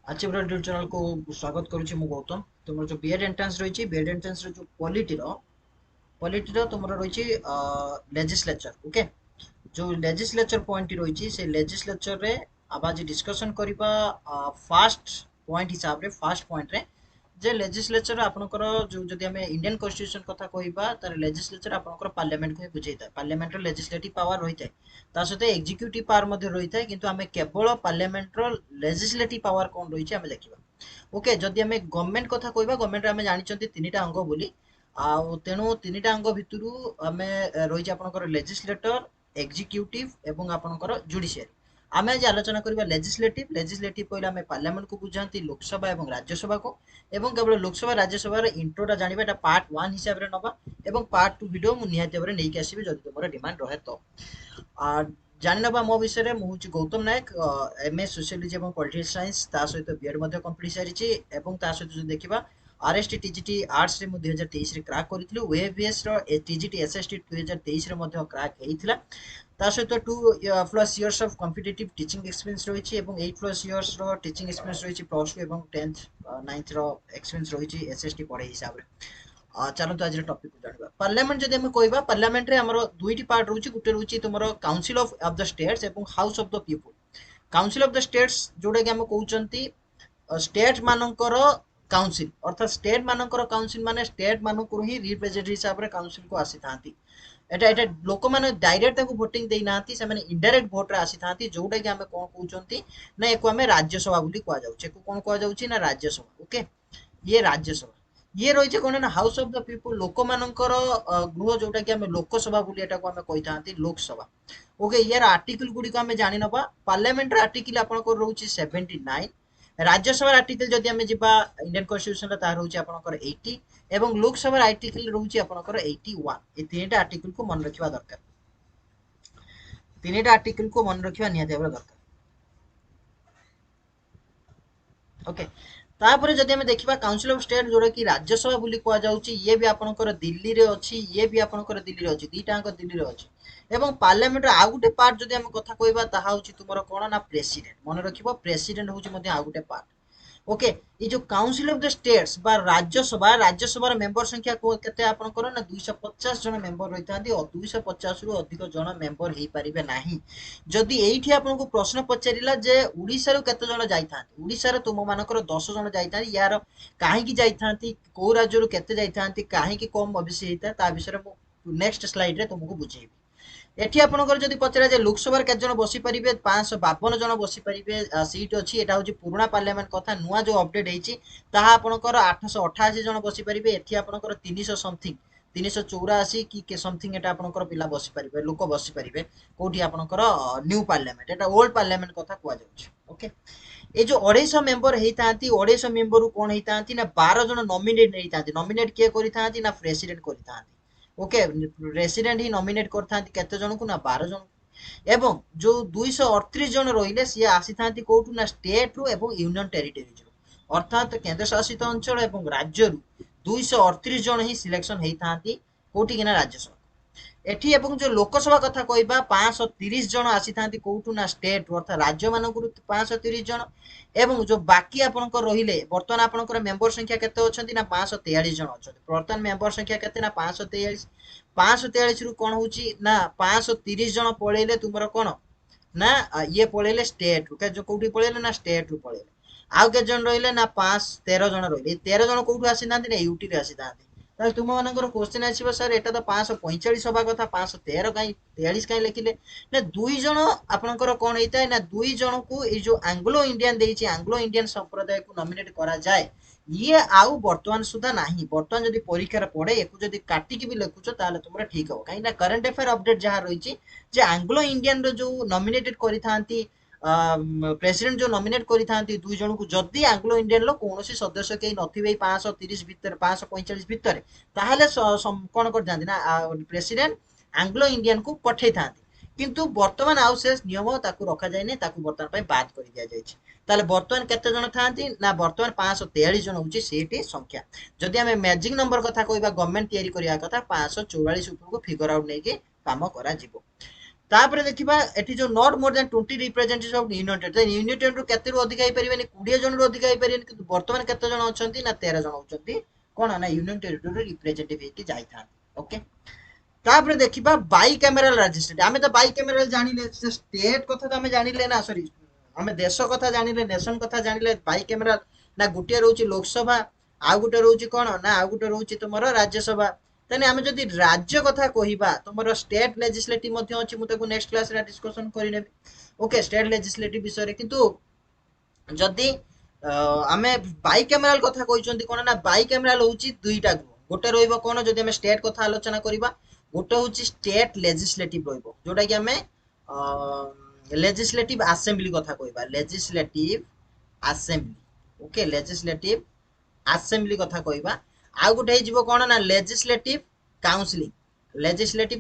आचिव YouTube channel को स्वागत करुच्ची मु गौतम। तुम जो बीएड एंट्रांस रही बीएड एंट्रांस जो पॉलिटी तुम रही लेजिस्लेचर ओके जो लेजिस्लेचर पॉइंट रही से लेजिस्लेचर रे अब आज डिस्कशन करबा फास्ट पॉइंट हिसाब रे फर्स्ट पॉइंट रे जे लेजिस्लेचर आपनकर जो जदि हमें इंडियन कॉन्स्टिट्यूशन कथा कहबा तार लेजिस्लेचर आपनकर पार्लियामेंट को बुझाई था पार्लियामेंट रो लेजिस्लेटिव पावर रही है ता सहित एग्जीक्यूटिव पावर मध्ये रही है किंतु हमें केवल पार्लियामेंट रो लेजिस्लेटिव पावर कौन रही है हमें देखिबा ओके जदि हमें गवर्नमेंट कथा कहबा गवर्नमेंट रे हमें जानिचंती तीनटा अंग बोली आ तेणु तीनटा अंग भितरु हमें रही आपनकर लेजिस्लेटर एग्जीक्यूटिव एवं आपनकर जुडिशियरी आमे आज आलोचना करबा लेजिस्लेटिव लेजिस्लेटिव कहले हमें पार्लियामेंट को बुझांती लोकसभा एवं राज्यसभा को एवं केवल लोकसभा राज्यसभा इंट्रोटा जानिबा एटा पार्ट 1 हिसाब रे नबा एवं पार्ट 2 वीडियो मु निहाती भाबरे नै के आसीबे जदि तुमरा डिमांड रहे तो आ जानि नबा मो विषय रे मु हुची गौतम नायक एमए सोशियोलॉजी एवं पॉलिटिकल साइंस ता सहित बीएड मध्ये कंप्लीट सारिची एवं ता सहित जो देखिबा आरएसटी टीजीटी आर्ट्स रे मु 2023 रे क्रैक करथिलु वेबीएस रो टीजीटी एसएसटी 2023 रे मध्ये क्रैक हेइथिला ता सहित 2+ years of competitive teaching experience रहिछि एवं 8+ इयर्स रो टीचिंग एक्सपीरियंस रहिछि प्लस 2 एवं 10th 9th रो एक्सपीरियंस रहिछि एसएसटी पढे हिसाब रे चलतो आज टॉपिक को जानिबा पार्लियामेंट जदि हम कहबा पार्लियामेंट रे हमरो दुईटी part रहउछि Gute रहउछि तुमरो council of the states एवं house of the people council of the states जोडे के हम कहउचंती स्टेट मानकर काउंसिल अर्थात स्टेट मानकर काउंसिल माने स्टेट मानकर ही रिप्रेजेंटेटिव हिसाब रे काउंसिल को आसी थांती एटा एटा लोक माने डायरेक्ट ताको वोटिंग देई नांती से माने इनडायरेक्ट वोट रे आसी थांती जोडा कि हम कोन कहउचंती ना एको हम राज्यसभा बुली कहआ जाउछे को कोन कहआ जाउछि ना राज्यसभा ओके ये राज्यसभा ये रही कौन ना हाउस ऑफ द पीपल लोक मानकर गृह जोटा कि लोकसभा बोली एटा को हमें कहि थांती लोकसभा ओके यार आर्टिकल गुडी को हमें जानि नबा पार्लियामेंट रे आर्टिकल आपन को रहउची 79 राज्यसभा आर्टिकल जदि हमें जिबा इंडियन कॉन्स्टिट्यूशन रे ता रहउची आपन को 80 एवं लोकसभा आर्टिकल रहउची आपन को 81 ए तीनटा आर्टिकल को मन रखिबा दरकार तीनटा आर्टिकल को मन रखिबा निहाती दरकार ओके तापर जदि हमें देखिबा काउंसिल ऑफ स्टेट जोड़ा कि राज्यसभा बोली कह जाउची ये भी आपनकर दिल्ली रे अछि ये भी आपनकर दिल्ली रे अछि दीटांक दिल्ली रे अछि एवं पार्लियामेंट रे आ गुटे पार्ट जदि हम कथा कहबा ताहा होची तुमरो कोन ना प्रेसिडेंट मन रखिबो प्रेसिडेंट होची मध्ये आ गुटे पार्ट ओके ये जो काउंसिल ऑफ द स्टेट्स बा राज्यसभा मेंबर संख्या केते आपन करो ना 250 जन मेंबर रहितांती और 250 रु अधिक जन मेंबर हेई परिबे नाही जदि एइठी आपन को प्रश्न पचारिला जे उड़ीसा रो केते जन जाइथांती उड़ीसा रो तुम मानकर 10 जन जाइथांती यार काहे की जाइथांती को राज्य रो केते जाइथांती काहे की कम अभिषेक हेता ता विषय रे नेक्स्ट स्लाइड रे तुमको बुझेबी एठी आपनकर जदि पचरा जे लोकसभा केते जन बसी परिबे 552 जन बसी परिबे सीट अछि एटा होची पुराना पार्लियामेंट कथा नुवा जो अपडेट हेची ताहा आपनकर 888 जन बसी परिबे एठी आपनकर 300 समथिंग 384 की समथिंग एटा आपनकर पिला बसी परिबे लोक बसी परिबे कोठी आपनकर न्यू पार्लियामेंट एटा ओल्ड पार्लियामेंट कथा कुआ जाउछि ओके ए जो 250 मेंबर हेइतांती 250 मेंबर कोन हेइतांती ना 12 जन नॉमिनेट हेइतांती नॉमिनेट के करितांती ना प्रेसिडेंट करितांती ओके रेसिडेंट ही नॉमिनेट करथांती केते जन को ना 12 जन एवं जो 238 जन रहिले सिए आसी थांती कोठु ना स्टेट रु एवं यूनियन टेरिटरीज रु अर्थात केंद्र शासित अंचल एवं राज्य रु 238 जन ही सिलेक्शन हेई थांती कोठी किना राज्यसभा एठी एवं जो लोकसभा कथा कहबा 530 जन आसी थांती कोठु ना स्टेट अर्थात राज्य मानकु 530 जन एवं जो बाकी आपनकर रहिले वर्तमान आपनकर मेंबर संख्या केते अछंती ना 543 जन अछंती वर्तमान मेंबर संख्या केते ना 543 543 रु कोन होची ना 530 जन पळेले तुमरो कोन ना ये पळेले स्टेट रु के जो कोठी पळेले ना स्टेट रु पळेले आउ के जन रहिले ना 5 13 जन रहिले 13 जन कोठु आसी नांती ना यूटी रे आसी थांती ताले तुम मानकर क्वेश्चन आसीबो सर एटा तो 545 हबा कथा 513 काई 43 काई लिखिले ना दुई जन आपनकर कोन हेइता ना दुई जन को ए जो एंग्लो इंडियन देइछि एंग्लो इंडियन संप्रदाय को नॉमिनेट करा जाय ये आउ वर्तमान सुधा नाही वर्तमान जदि परीक्षा रे पड़े एकु जदि काटी के भी लिखुछो ताले तुमरा ठीक हो काई ना करंट अफेयर अपडेट जहा रहिछि जे एंग्लो इंडियन रो जो नॉमिनेटेड करिथांती प्रेसिडेंट जो नॉमिनेट करिथांती दुई जन को जदि एंग्लो इंडियन लो कोनोसी सदस्य के नथिबे 530 भीतर 545 भीतर ताहले कोन कर जांती ना प्रेसिडेंट एंग्लो इंडियन को पठै थांती किंतु वर्तमान आउ से नियम ताकू रखा जाय नै ताकू वर्तमान पय बाद कर दिया जाय छै ताले वर्तमान केते जन थांती ना वर्तमान 543 जन होची सेठी संख्या जदि हमें मैजिक नंबर कथा कहबा गवर्नमेंट तयारी करिया कथा 544 ऊपर को फिगर आउट नै के काम करा जिवो तापर देखिबा एठी जो not more than 20 representatives of union territory union territory केते रु अधिक आइ परिबेनी 20 जन रु अधिक आइ परिबेनी किंतु वर्तमान केते जन अछंती ना 13 जन होचंती कोन ना यूनियन टेरिटरी रिप्रेजेंटेटिव हेकी जाई था ओके तापर देखिबा बाई कैमरल रजिस्ट्रेट आमे तो बाई कैमरल जानिले स्टेट कथा तो आमे जानिले ना सॉरी आमे देश कथा जानिले नेशन कथा जानिले बाई कैमरल ना गुटिया रहउची लोकसभा आ गुटे रहउची कोन ना आ गुटे रहउची तुमरो राज्यसभा तेने आमे जदि राज्य कथा कहिबा तुमरो स्टेट लेजिस्लेटिव मध्ये अछि मु ताको नेक्स्ट क्लास रे डिस्कशन करि नेबी ओके स्टेट लेजिस्लेटिव विषय रे किंतु जदि आमे बाई कैमरल कथा कहिसंती कोन ना बाई कैमरल होउची दुईटा गोटे रहइबो कोन जदि आमे स्टेट कथा आलोचना करिबा गोटे होउची स्टेट लेजिस्लेटिव रहइबो जोटा कि आमे लेजिस्लेटिव असेंबली कथा कहिबा legislative assembly okay legislative assembly कथा कहिबा आ गुटे हिजबो कोन ना लेजिस्लेटिव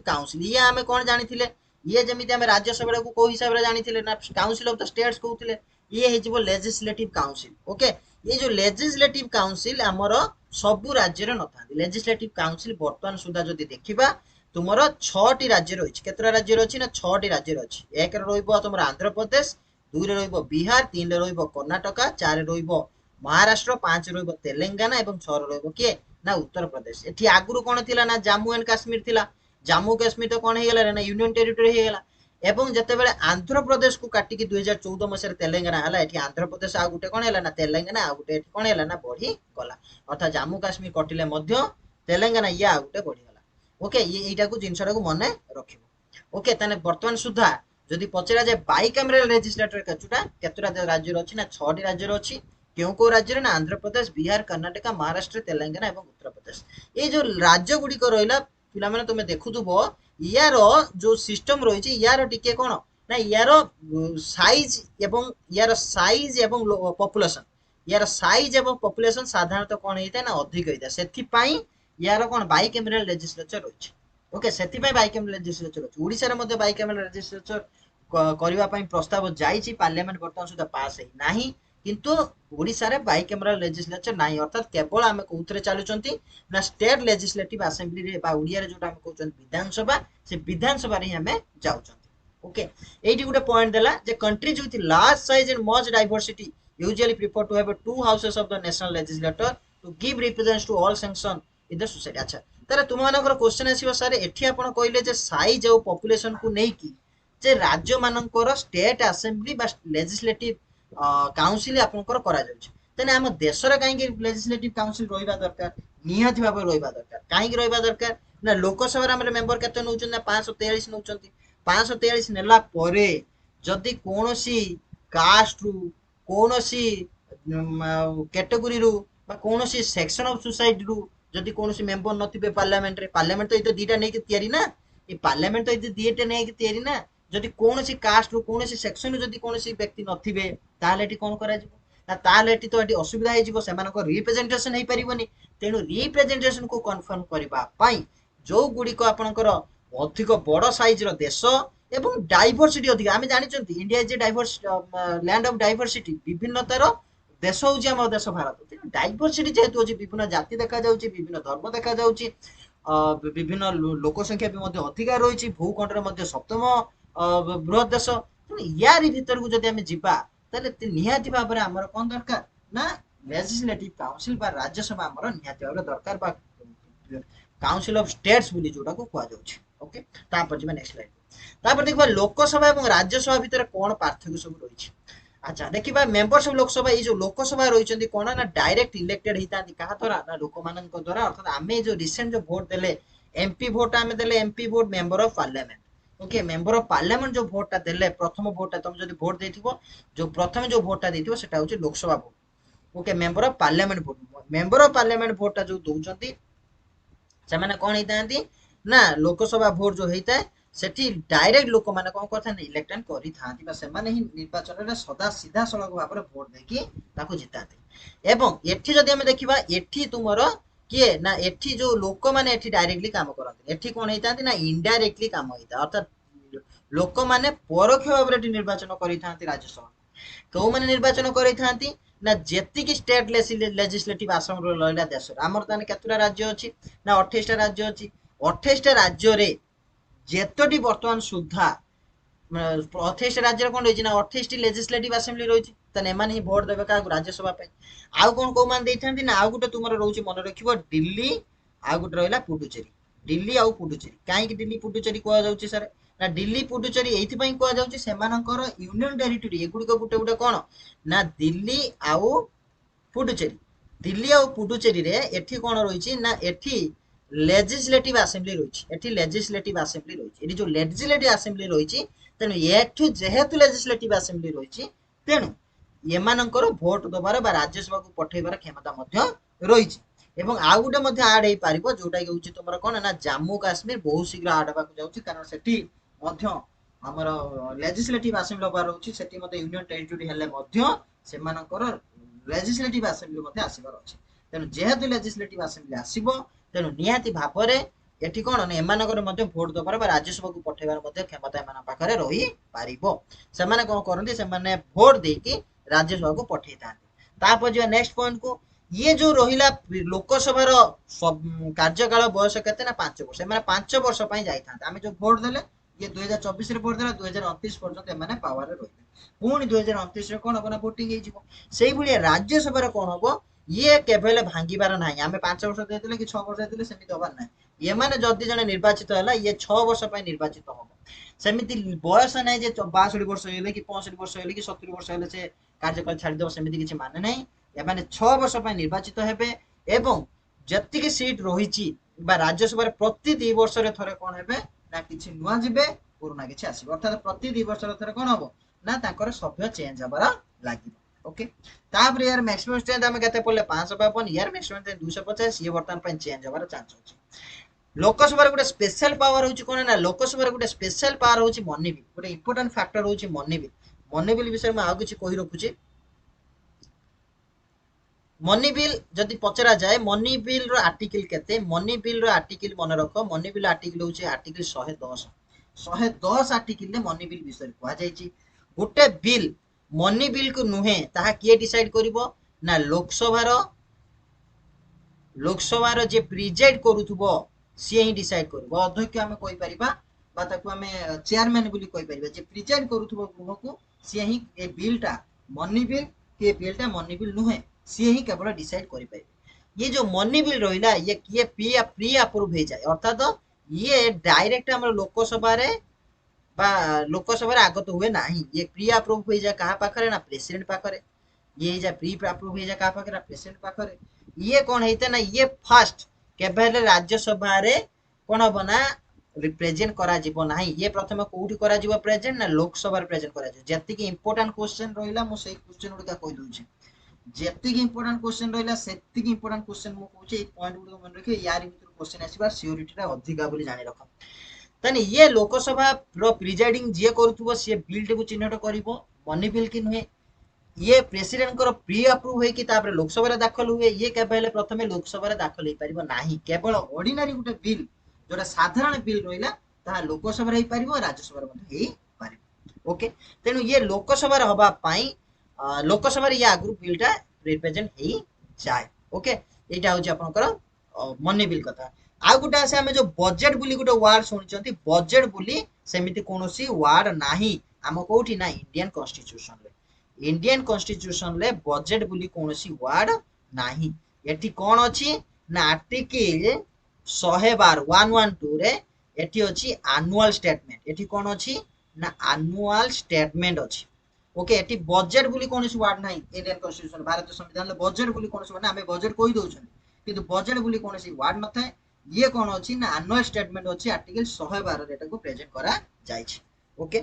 काउंसिल ये आमे कोन जानिथिले ये जेमिति आमे राज्यसभा को को हिसाब रे जानिथिले ना काउंसिल ऑफ द स्टेट्स कहउथिले ये हिजबो लेजिस्लेटिव काउंसिल ओके ये जो लेजिस्लेटिव काउंसिल हमर सबु राज्य रे नथांदी लेजिस्लेटिव काउंसिल वर्तमान सुधा जदि देखिबा तुमरो 6 टी राज्य रहिछि केतरा राज्य रहिछि ना 6 टी राज्य रहिछि एक रे रहइबो तुमरो आंध्र प्रदेश 2 रे रहइबो बिहार 3 रे रहइबो कर्नाटक 4 रे रहइबो महाराष्ट्र 5 रे रहइबो तेलंगाना एवं 6 रे रहइबो के ना उत्तर प्रदेश एठी आगुरु कोन थिला ना जम्मू एंड काश्मीर थिला जम्मू काश्मीर तो कोन हे गेला ना यूनियन टेरिटरी हे गेला एवं जते बेले आंध्र प्रदेश को काटी की 2014 मसिया तेलंगाना हला एठी आंध्र प्रदेश आ गुटे कोन हेला ना तेलंगाना आ गुटे एठी कोन हेला ना बढ़ी गला अर्थात जम्मू काश्मीर कटिले मध्य तेलंगाना या गुटे बढ़ी गला ओके ये एटा को जिंसडा को मने रखिबो ओके तने वर्तमान सुधा जदि पचरा जे बाई कैमरल लेजिस्लेटर केतुरा राज्य रो अछि ना 6 टी राज्य रो अछि क्यों को राज्य ना आंध्र प्रदेश बिहार कर्नाटक महाराष्ट्र तेलंगाना एवं उत्तर प्रदेश ये जो राज्य गुडी को रहिला पिला माने तुमे देखुथुबो यार जो सिस्टम रही यार टिके कोन ना यार साइज एवं पॉपुलेशन यार साइज एवं पॉपुलेशन साधारणतः कोन हेता ना अधिक हेता सेथि पई यार कोन बाई कैमरल लेजिस्लेचर रही ओके सेथि पई बाई कैमरल लेजिस्लेचर रही ओडिसा रे मध्ये बाई कैमरल लेजिस्लेचर करिवा पई प्रस्ताव जाईची पार्लियामेंट वर्तमान सुधा पास हे नाही किंतु ओडिसा रे बाई कैमरल लेजिस्लेचर नाही अर्थात केवल आमे कोउथरे चालुचंती ना स्टेट लेजिस्लेटिव असेंबली रे बा ओडिया रे जोटा आमे कहउचंती विधानसभा से विधानसभा रे हमें जाउचंती ओके एठी गुटे पॉइंट देला जे countries with large size and much diversity usually prefer to have two houses of the national legislator to give representation to all sanction in the society अच्छा तारे तुम मानकर क्वेश्चन आसीबो सर एठी आपण कहले जे साइज और पॉपुलेशन को नै की जे राज्य मानकर स्टेट असेंबली बा लेजिस्लेटिव काउंसिल आपनकर करा जाउछ तने हम देश रे काहे लेजिस्लेटिव काउंसिल रोइबा दरकार निहाती भाबे रोइबा दरकार काहे रोइबा दरकार ना लोकसभा रे हमर मेंबर केते नउछन ना 543 नउछंती 543 नेला परे जदी कोनोसी कास्ट रु कोनोसी कैटेगरी रु बा कोनोसी सेक्शन ऑफ सोसाइटी रु जदी कोनोसी मेंबर नथिबे पार्लियामेंट तो इतो दीटा नै के तयारी ना ए पार्लियामेंट तो इतो दीटा नै के तयारी ना जदि कोनोसी कास्ट रु कोनोसी सेक्शन रु जदि कोनोसी व्यक्ति नथिबे ताले एटी कोन करा जिवो ना ताले एटी तो एटी असुविधा हे जिवो सेमानक रिप्रेजेंटेशन हे परिबोनी तेनु रिप्रेजेंटेशन को कन्फर्म करबा पई जो गुडी को आपनकर अधिक बड़ साइज रो देश एवं डाइवर्सिटी अधिक आमे जानि चंती India is a diverse land of diversity विभिन्नतार देश होउची हम देश भारत तेनु डाइवर्सिटी जेहेतु अछि विभिन्न जाति देखा जाउची विभिन्न धर्म देखा जाउची विभिन्न लोक संख्या भी मध्ये अधिक रहिछि भूखंड रे मध्ये सप्तम बृहत देश यारी भीतर को जदि आमे जिबा ताले निहाती भाबरे हमर कोन दरकार ना लेजिस्लेटिव काउंसिल बा राज्यसभा हमर निहाती भाबरे दरकार बा काउंसिल ऑफ स्टेट्स बोली जोटा को कुआ जाउछि ओके तापर जिबा नेक्स्ट स्लाइड तापर देखबा लोकसभा एवं राज्यसभा भीतर कोन पार्थक्य सब रहिछि अच्छा देखिबा मेंबर्स ऑफ लोकसभा ई जो लोकसभा रहिचंदी कोन ना डायरेक्ट इलेक्टेड हितांती कहा द्वारा ना लोक मानन को द्वारा अर्थात आमे जो रिसेंट जो वोट देले एमपी वोट आमे देले MP vote member of parliament okay member of parliament जो वोट ता देले प्रथम वोट ता तुम जदी वोट देथिबो जो प्रथम जो वोट ता देथिबो सेटा होची Lok Sabha vote okay member of parliament vote ता जो दोउचंती से माने कोन हितांती ना लोकसभा वोट जो हेता सेठी डायरेक्ट लोक माने कोन करथान इलेक्शन करि थांती बा से माने ही निर्वाचन रे सदा सीधा सड़क भाबरे वोट देकी ताको जिताते एवं एठी जदी हम देखिबा एठी तुमरो किए ना एठी जो लोक माने एठी डायरेक्टली काम करथि एठी कोन हेतांती ना इनडायरेक्टली काम होइता अर्थात लोक माने परोक्ष भाबरे एठी निर्वाचन करि थांती राज्यसभा को माने निर्वाचन करि थांती ना जेति की स्टेट लेजिस्लेटिव असेंबली लइला देश हमर ताने केतुरा राज्य अछि ना 28 टा राज्य अछि 28 टा राज्य रे जेतोटी वर्तमान सुधा 28 राज्य कौन रही ना 28 लेजिस्लेटिव आसेम्बली रही एमाने ही भोट देवे क्या राज्यसभा आउ कौन कौ मान ना आउ गोटे तुम रोचे मन रख दिल्ली आउ गोटे रहा पुडुचेरी दिल्ली आउ पुडुचेरी कहीं दिल्ली पुडुचेरी कहुच्छे सर ना दिल्ली पुडुचेरी ये कहुच्छे यूनियन टेरिटोरी एगुड़िक गोटे गोटे कौन ना दिल्ली आउ पुडुचेरी दिल्ली आउ पुडुचेरी रे एठी कौन रही ना एठी लेजिस्लेटिव आसेम्बली रही एठी लेजिस्लेटिव आसेम्बली रही एठी जो लेजिस्लेटिव आसेम्बली रही तेणु एठू जेहेतु लेजिस्लेटिव आसेम्बली रही तेणु एमानकर भोट दबार बा राज्यसभा को पठेबार क्षमता मध्य रही एवं आउ गोटे मध्य आड हो पार जोटा कि तुम कौन ना जम्मू काश्मीर बहुत शीघ्र आड होगा जाऊँगी कारण सेठी मध्य आमर लेजिस्लेटिव आसेम्बली हबार रही सेठी मध्य यूनियन टेरिटोरी हेले मध्य सेमानकर लेजिस्लेटिव आसेम्बली मध्य आसबार अच्छे तेणु जेहेतु लेजिस्लेटिव आसेम्बली आसब तेणु निहाती भाव एठी कौन ना एमानकर मध्य भोट दबार बा राज्यसभा को पठेबार मध्य क्षमता एमान पाखरे रही पारिबो सेमाने कौन करती सेमाने भोट देकी राज्यसभा को पठे था तापर जो नेक्स्ट पॉइंट को ये जो रहिला लोकसभार कार्यकाल बयस केते ना 5 वर्ष एमाने 5 वर्ष पई जाई था आमे जो भोट देले ये 2024 रे भोट देला 2029 पर्यंत एमाने पावर रे रहिबे पुणी 2029 रे कोन हबो ना वोटिंग हे जिवो सेही भलिया राज्यसभा रे कोन हबो ये केवल भांगिबार नाही आमे 5 वर्ष देथिले कि 6 वर्ष देथिले सेमिति हबार नाही एमाने जदि जने निर्वाचित होला ये 6 वर्ष पई निर्वाचित हबो सेमिति बयस नाही जे 62 वर्ष हेले कि 65 वर्ष हेले कि 70 वर्ष हेले से कार्यकाल छाड़ीदेव सेमिति किछि माने नाही एमाने 6 वर्ष पई निर्वाचित हेबे एवं जतिक सीट रही राज्यसभा प्रति 2 वर्ष रे थरे कोन हेबे ना किछि नुआ जिबे पुराना किछि आसीबो अर्थात प्रति 2 वर्ष रे थरे कोन हबो ना ताकर सभ्य चेंज हबार लागिबो ओके तापर यार मैक्सिमम स्ट्रेंथ हमें केते पड़ले 552 यार मैक्सिमम स्ट्रेंथ 250 ये वर्तमान पई चेंज हबार चांस अछि लोकसभा गोटे स्पेशल पावर होची कोन ना लोकसभा गोटे स्पेशल पावर होची मनी बिल गोटे इंपोर्टेंट फैक्टर होची मनी बिल विषय में आ किछि कहि रखुची मनी बिल जदि पचरा जाए मनी बिल रो आर्टिकल केते मनी बिल रो आर्टिकल मन रख मनी बिल आर्टिकल होची आर्टिकल 110 आर्टिकल ने मनी बिल विषय कहा जायछि गोटे बिल मनी बिल को नुहे ताहा किए डिसाइड करिवो ना लोकसभा जे प्रिजाइड करूथबो सी ही डिसाइड करिवो अध्यक्ष आमे कहि परिबा बा ताकू आमे चेयरमैन बोली कहि परिबा जे प्रिजाइड करूथबो गृह को सी ही ए बिलटा मनी बिल के बिलटा मनी बिल नुहे सी ही केवल डिसाइड करि परिबे ये जो मनी बिल रहिला ये किए प्री अप्रूव हे जाय अर्थात ये डायरेक्ट हमर लोकसभा रे बा लोकसभा रे आगत हुए नाही ये प्री अप्रूव हो जाय कहा पाखरे ना प्रेसिडेंट पाखरे ये जा प्री अप्रूव हो जाय कहा पाखरे ना प्रेसिडेंट पाखरे ये कोन हेते ना ये फर्स्ट केबेले राज्यसभा रे कोन हबो ना रिप्रेजेंट करा जिवो नाही ये प्रथम कोउठी करा जिवो प्रेजेंट ना लोकसभा रे प्रेजेंट करा जिवो जति कि इंपोर्टेंट क्वेश्चन रहिला मो सेही क्वेश्चन उडका कहि दोछि जति कि इंपोर्टेंट क्वेश्चन रहिला सेति कि इंपोर्टेंट क्वेश्चन मो कहूछि ए पॉइंट उडका मन रखियो यार भीतर क्वेश्चन आसीबा सियोरिटी रा अधिका बोली जानि रख तने ये लोकसभा रो प्रिजाइडिंग जे करूथबो से बिल को चिन्हट करिवो मनी बिल कि नुहे ये प्रेसिडेंट को प्री अप्रूव है कि तापर लोकसभा दाखल हुए ये केवल प्रथमे लोकसभा दाखल हो पारिबो नाही केवल ऑर्डिनरी गुटे बिल जोटा साधारण बिल रहिला ता लोकसभा रे पारिबो राज्यसभा रे हे पारिबो ओके तेनु ये लोकसभा रे हबा पई लोकसभा रे या ग्रुप बिलटा रिप्रेजेंट हे जाय ओके एटा होची आपनकर मनी बिल कथा आ गुटे आसे हमें जो बजेट बुली गुटे वर्ड सुनिचंती बजेट बुली सेमिति कोनोसी वर्ड नाही आम कोठी ना इंडियन कॉन्स्टिट्यूशन ले बजेट बुली कोनोसी वर्ड नाही एठी कोन अछि ना आर्टिकल 112 112 रे एठी अछि एनुअल स्टेटमेंट एठी कोन अछि ना एनुअल स्टेटमेंट अछि ओके एठी बजेट बुली कोनोसी वर्ड नाही इंडियन कॉन्स्टिट्यूशन भारतीय संविधान ले बजेट बुली कोनोसी वर्ड ना हमें बजेट कोइ दोछन किंतु बजेट बुली कोनोसी वर्ड न थाए ये कौन अच्छी ना एनुअल स्टेटमेंट अच्छी आर्टिकल 112 रे को प्रेजेंट करा जाय छी ओके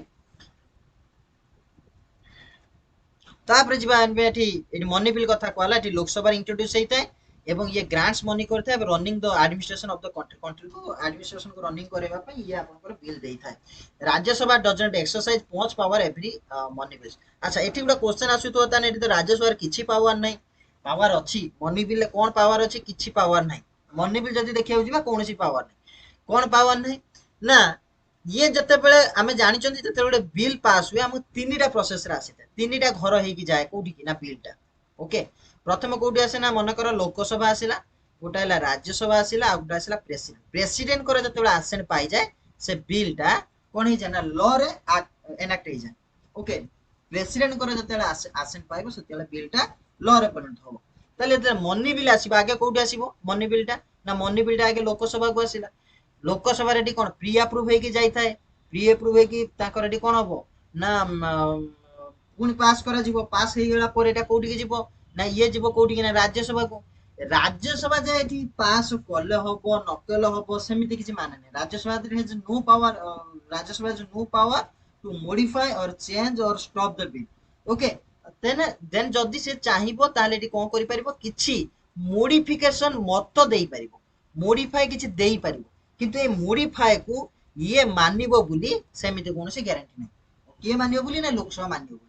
तापर जिबा एठी मनी बिल कथा कहला एठी लोकसभा इंट्रोड्यूस हेता है एवं ये ग्रांट्स मनी करता है running the administration of the country को एडमिनिस्ट्रेशन को रनिंग करेवा पई ये आपन बिल देता है Rajya Sabha doesn't exercise much power every money bill अच्छा एठी गुडा क्वेश्चन आसु तो ताने एठी तो राज्यसभा किछि पावर नै पावर अछि मनी बिल ले कोन पावर अछि किछि पावर नै मनी बिल जदि देखिया होजिबा कोनोसी पावर नै कोन पावर नै ना ये जते बेले आमे जानि चंदी जते बेले बिल पास हुए हम तीनटा प्रोसेस रे आसीता तीनटा घर हेकी जाय कोठी कि ना बिलटा ओके प्रथम कोठी आसे ना मन कर लोकसभा आसिला गोटा हला राज्यसभा आसिला आ गोटा आसिला प्रेसिडेंट कर जते बेले आसेन पाई जाय से बिलटा कोन हे जाना लॉ रे एनाक्ट हो जाए ओके प्रेसिडेंट को जते आसेंट पाइबो सेते बिलटा लॉ रे परिणत हो ताले जते मनी बिल आसीबो आगे कोठी आसीबो मनी बिलटा ना मनी बिलटा आगे लोकसभा को आसीला लोकसभा रे कोन प्री अप्रूव हेकी जाई थाए प्री अप्रूव हेकी ताकर रेडी कोन हबो ना पुणी पास करा जीवो पास हे गेला पर एटा कोठी के जीवो ना ये जीवो कोठी के ना राज्यसभा को राज्यसभा जे एठी पास कले हबो नकले हबो सेमिति किछि माने नै Rajya Sabha has no power Rajya Sabha has no power to modify और चेंज और stop the bill okay then जदि से चाहिबो ताले एठी कोन करि परिबो किछि मॉडिफिकेशन मत देई परिबो मॉडिफाई किछि देई परिबो किंतु ए मॉडिफाई को ये मानिबो बुली सेमिति कोनोसी ग्यारंटी नै किए मानिबो बुली ना लोकसभा मानिबो बुली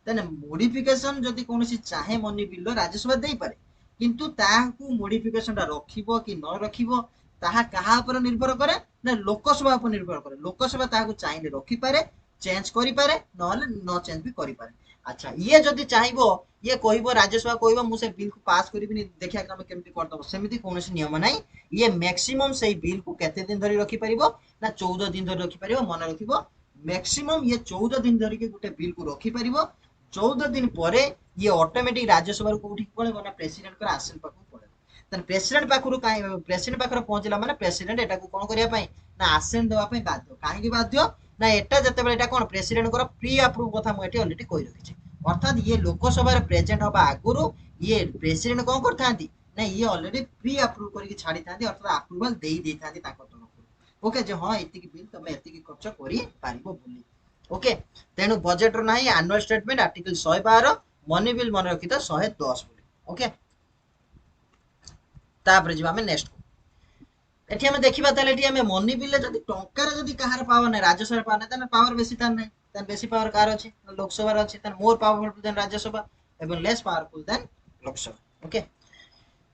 तेने मॉडिफिकेशन जदि कोनोसी चाहे मनी बिल राज्यसभा देई पारे किंतु ताहाकू मॉडिफिकेशन रखिबो कि न रखिबो ताहा कहा पर निर्भर करे ना लोकसभा पर निर्भर करे लोकसभा ताहाकू चाहिए रखि पारे चेंज करि पारे नहले न चेंज भी करि पारे अच्छा ये जदि चाहिबो ये कहबो राज्यसभा कहबो मु से बिल को पास करिबिनी देखिया हम केमति करदबो सेमिति कोनोसी नियम नै ये मैक्सिमम से बिल को केते दिन धरि रखि परिबो ना 14 दिन धरि रखि परिबो मन रखिबो मैक्सिमम ये 14 दिन धरि के गुटे बिल को रखि परिबो 14 दिन परे ये ऑटोमेटिक राज्यसभा को उठी पड़े ना प्रेसिडेंट कर आसन पाखु पड़े तन प्रेसिडेंट पाखु काई प्रेसिडेंट पाखर पहुंचला माने प्रेसिडेंट एटा को कोन करिया पई ना आसन देवा पई बाध्य काहे की बाध्य ना एटा जते बेले एटा कोन प्रेसिडेंट कर प्री अप्रूव कथा मु एटी ऑलरेडी कहि रखिछि अर्थात ये लोकसभा रे प्रेजेंट होबा आगुरु ये प्रेसिडेंट कोन करथांती ना ये ऑलरेडी प्री अप्रूव करिकि छाडी थांती अर्थात अप्रूवल देई देई थांती ताको तरफ ओके जे हां एति की बिल तमे एति की खर्च करि पारिबो बोली ओके तेणु बजेट ना annual statement article 112 money bill मन रखी तो 110 बोली ओके तापर जिबा हम नेक्स्ट को एठी हम देखिबा ताले एठी हम मनी बिल जदी टंकार जदी कहार पावर नै राज्यसभा पावर नै तने पावर बेसी तार नै तने बेसी पावर कार अछि लोकसभा अछि तने मोर पावरफुल देन राज्यसभा एवं less powerful than Lok Sabha okay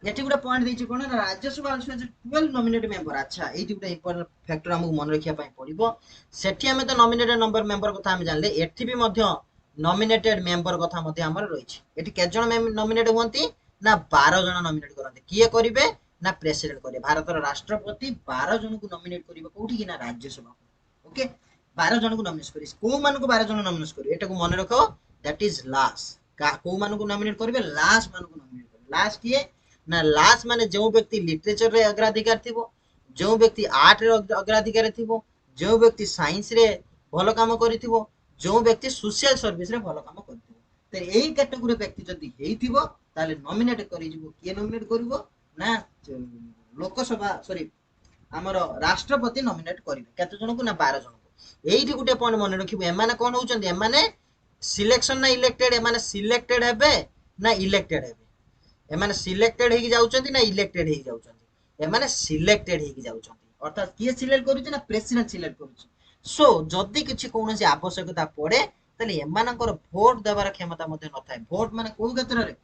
एठी गुडा पॉइंट देछि कोन ना राज्यसभा अछि 12 नॉमिनेट मेंबर अच्छा एठी गुडा इंपोर्टेंट फैक्टर हमहु मन रखिया पई पड़िबो सेठी हम तो नॉमिनेटेड नंबर मेंबर कथा हम जानले एठी भी मध्य नॉमिनेटेड मेंबर कथा मध्य हमर रहिछि एठी के जण नॉमिनेट होंती ना 12 जण नॉमिनेट करंती किए करिवे ना प्रेसिडेंट करे भारतर राष्ट्रपति 12 जण को नॉमिनेट करिवे कोठी कि ना राज्यसभा ओके 12 जण को नॉमिनेट करी को मान को 12 जण नॉमिनेट करी एटा को मन रखो दैट इज लास्ट का को मान को नॉमिनेट करिवे लास्ट मान को नॉमिनेट करिवे लास्ट किए ना लास्ट माने जो व्यक्ति लिटरेचर रे अग्राधिकार थिबो जो व्यक्ति आर्ट रे अग्राधिकार थिबो जो व्यक्ति साइंस रे भलो काम करिथिबो जो व्यक्ति सोशल सर्विस रे भलो काम करिथिबो त एई कैटेगरी व्यक्ति जदी हेइथिबो ताले नॉमिनेट करि जिवो के नॉमिनेट करिवो ना लोकसभा सॉरी हमर राष्ट्रपति नॉमिनेट करिवे केते जन को ना 12 जन को एइठी गुटे पॉइंट मन रखिबो एमाने कोन होउचंदी एमाने सिलेक्शन ना इलेक्टेड एमाने सिलेक्टेड हेबे ना इलेक्टेड हेबे एमाने सिलेक्टेड हेकी जाउचंदी ना इलेक्टेड हेकी जाउचंदी एमाने सिलेक्टेड हेकी जाउचंदी अर्थात किए सिलेक्ट करूची ना प्रेसिडेंट सिलेक्ट करूची सो जदी किछि कोनोसी आवश्यकता पड़े तले एमानकर वोट देबार क्षमता मध्ये न थाए वोट माने को क्षेत्र रे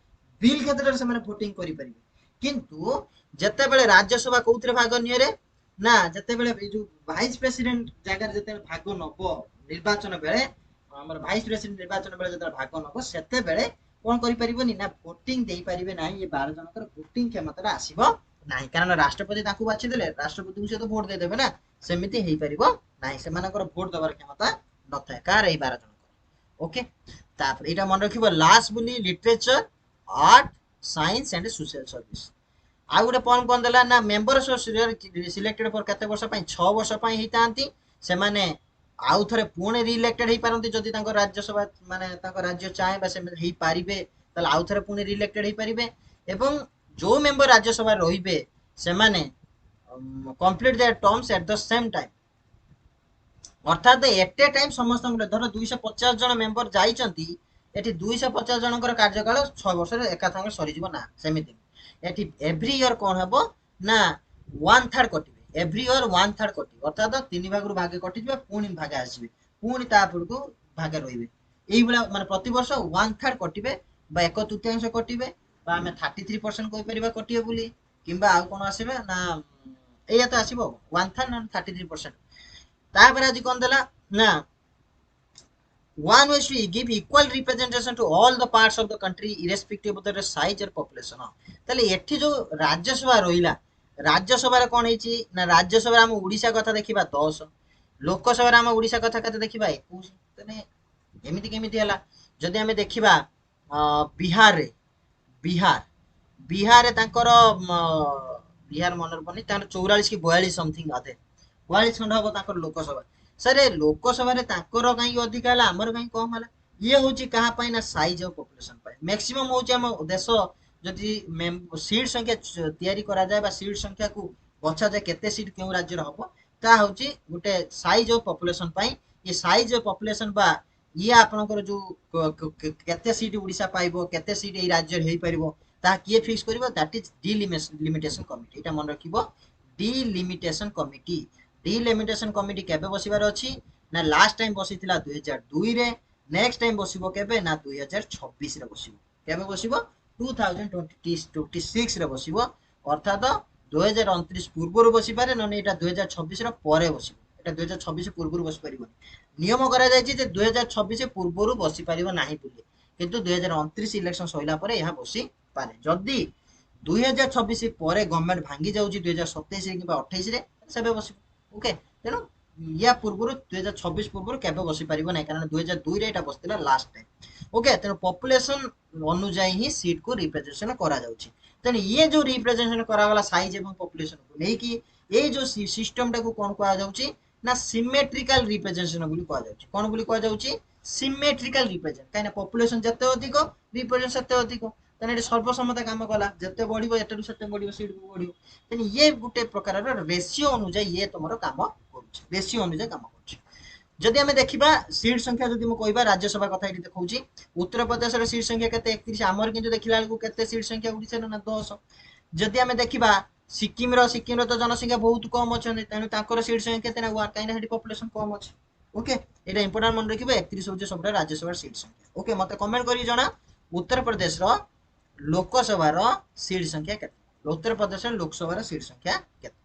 बिल क्षेत्र रे से माने वोटिंग करि परिबे किंतु जते बेले राज्यसभा कोउतरे भाग निये रे ना जते बेले जो वाइस प्रेसिडेंट जागर जते भाग नबो निर्वाचन बेले हमर वाइस प्रेसिडेंट निर्वाचन बेले जते भाग नबो सेते बेले कोन करि परिबोनी ना वोटिंग देई परिबे नाही ये 12 जनकर वोटिंग क्षमता आसीबो नाही कारण राष्ट्रपति ताकू बाछि देले राष्ट्रपति को से तो वोट दे देबे ना सेमिति हेई परिबो नाही से मानकर वोट दबार क्षमता न थाए कार ए 12 जनकर ओके तापर एटा मन रखिबो लास्ट बुली literature art science and social service आ गुटे पॉइंट कोन देला ना मेंबर्स सिलेक्टेड फॉर कते वर्ष पई 6 वर्ष पई हेतांती से माने आउ थरे पुणे रिइलेक्टेड हेई पारंती जदि तांको राज्यसभा माने तांको राज्य चाहे बा से हेई पारिबे तले आउ थरे पुणे रिइलेक्टेड हेई पारिबे एवं जो मेंबर राज्यसभा रहिबे से माने complete their terms at the same time अर्थात एट ए टाइम समस्त धर 250 जन मेंबर जाइचंती एठी 250 जनकर कार्यकाल 6 वर्ष रे एका संगे सरी जीवो ना सेमिति एठी एवरी ईयर कोन हबो ना 1/3 कटिबे एवरी ईयर 1/3 कटिबे अर्थात 3 भाग रु भागे कटि जिबे पुणी भागे आसीबे पुणी तापर को भागे रहिबे एई बेला माने प्रति वर्ष 1/3 कटिबे बा 1/3 कटिबे बा हमें 33% कहि परिबा कटिबे बुली किबा आ कोन आसीबे ना एया तो आसीबो 1/3 ना 33% तापर आज कोन देला ना one was to give equal representation to all the parts of the country irrespective of their size or population तले एठी जो राज्यसभा रहिला राज्यसभा रे कोन हेची ना राज्यसभा हम ओडिसा कथा देखिबा 10 लोकसभा आम ओडिशा कथा केते देखिबा 21 तने एमिति केमिति हला जदि आमे देखिबा बिहार रे बिहार बिहार रे तांकर बिहार मनर पनी तांकर 44 की 42 समथिंग आधे 42 खंड हबो तांकर लोकसभा सरे लोकसभा रे तांकर काई अधिक हला हमर काई कम हला ये होची कहा पाई ना size of population pi maximum होची हम देश जदि सीट संख्या तयारी करा जाय बा सीट संख्या को बछा जाय केते सीट केउ राज्य रे हबो ता होची गुटे साइज ऑफ पॉपुलेशन पाई ये साइज ऑफ पॉपुलेशन बा ये आपनकर जो केते सीट ओडिशा पाइबो केते सीट ए राज्य रे हेई परिबो ता किए फिक्स करिवो दैट इज डिलिमिटेशन कमिटी एटा मन रखिबो डिलिमिटेशन कमिटी डिलिमिटेशन कमिटी केबे बसिबार अछि ना लास्ट टाइम बसिथिला 2002 रे नेक्स्ट टाइम बसिबो केबे ना 2026 रे बसिबो केबे बसिबो 2026 रे बसिबो अर्थात 2029 पूर्वरु बसि पारे नने एटा 2026 रो परे बसिबो एटा 2026 पूर्वरु बसि परिबो नियम करा जाय जे 2026 पूर्वरु बसि परिबो नाही बुली किंतु 2029 इलेक्शन सइला परे यहा बसि पारे जदी 2026 ପରେ ଗଭର୍ଣ୍ଣମେଣ୍ଟ ଭାଙ୍ଗି ଯାଉଛି 2027 କିମ୍ବା 28 ରେ ସେବେ ବସିବ ଓକେ ତେଣୁ या ପୂର୍ବରୁ 2026 ପୂର୍ବରୁ କେବେ ବସି ପାରିବ ନାହିଁ କାରଣ 2002 ରେ ଏଟା ବସିଥିଲା ଲାଷ୍ଟ ଟାଇମ ओके तेणु पॉपुलेशन अनुजाई ही सीट को रिप्रेजेंटेशन करा जाउछि तेणु ये जो रिप्रेजेंटेशन करा गला साइज एवं पॉपुलेशन को नै कि ए जो सिस्टम टा को कोन कहा जाउछि ना सिमेट्रिकल रिप्रेजेंटेशन बोली कहा जाउछि कोन बोली कहा जाउछि सिमेट्रिकल रिप्रेजेंट काहे ना पॉपुलेशन जते अधिक रिप्रेजेंट सेते अधिक तेणु ये सर्वसम्मत काम कला जते बढ़िबो एटू सेते बढ़िबो सीट को बढ़िबो तेणु ये गुटे प्रकार रेशियो अनुजाई ये तुमरो काम करूछि रेशियो अनुजाई काम करूछि जदि आमे देखिबा सीट संख्या जदि म कहबा राज्यसभा कथा एठी देखौछि उत्तर प्रदेश रे सीट संख्या केते 31 हमर किंतु देखिला को केते सीट संख्या ओडिसा ना 10 जदि आमे देखिबा सिक्किम रो तो जनसंख्या बहुत कम अछन तेनु ताकर सीट संख्या केते ना वा काइना हेडी पॉपुलेशन कम अछि ओके एटा इंपोर्टेंट मन रखिबो 31 होजे सबटा राज्यसभा सीट संख्या ओके मते कमेंट करी जणा उत्तर प्रदेश रो लोकसभा रो सीट संख्या केते उत्तर प्रदेश रो लोकसभा रो सीट संख्या केते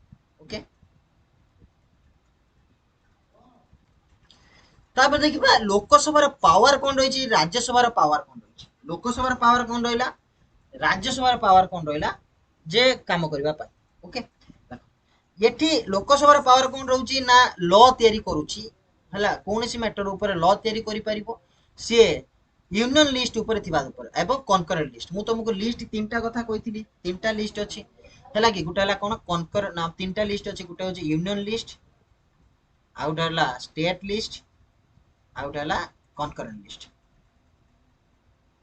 ओके तापर देखिबा लोकसभा पावर कोन रही राज्यसभा पावर कोन रही लोकसभा पावर कोन रहिला राज्यसभा पावर कोन रहिला जे काम करबा पाई ओके एठी लोकसभा पावर कोन रहउची ना लॉ तयारी करूची हला कोनसी मैटर ऊपर लॉ तयारी करि परिबो से यूनियन लिस्ट ऊपर थिबा ऊपर एवं कॉन्करेंट लिस्ट मु तुमको लिस्ट तीनटा कथा कहिथिली तीनटा लिस्ट अछि हला कि गुटा हला कोन कॉन्कर ना तीनटा लिस्ट अछि गुटा होची यूनियन लिस्ट आउटा हला स्टेट लिस्ट आउटा हला कॉन्करेंट लिस्ट